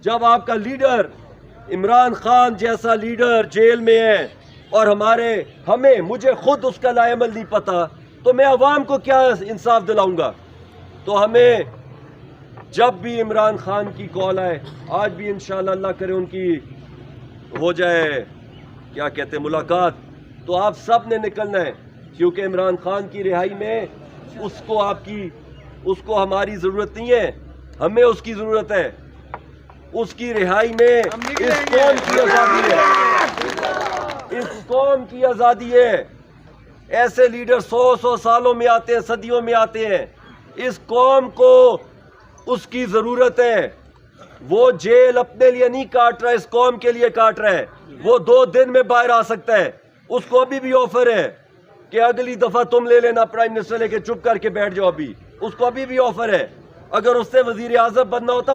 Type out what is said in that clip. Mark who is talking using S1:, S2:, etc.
S1: जब आपका लीडर इमरान खान जैसा लीडर जेल में है और मुझे खुद उसका लाएमल नहीं पता, तो मैं अवाम को क्या इंसाफ दिलाऊंगा। तो हमें जब भी इमरान खान की कॉल आए, आज भी इंशाअल्लाह अल्लाह करे उनकी हो जाए क्या कहते हैं मुलाकात, तो आप सब ने निकलना है, क्योंकि इमरान खान की रिहाई में उसको हमारी ज़रूरत नहीं है, हमें उसकी ज़रूरत है। उसकी रिहाई में इस कौम की आज़ादी है, इस कौम की आज़ादी है। ऐसे लीडर 100 सालों में आते हैं, सदियों में आते हैं। इस कौम को उसकी ज़रूरत है। वो जेल अपने लिए नहीं काट रहा, इस कौम के लिए काट रहा है। वो 2 दिन में बाहर आ सकता है। उसको अभी भी ऑफर है कि अगली दफ़ा तुम ले लेना प्राइम मिनिस्टर लेके, चुप करके बैठ जाओ। अभी उसको अभी भी ऑफर है। अगर उससे वज़ीर आज़म बनना होता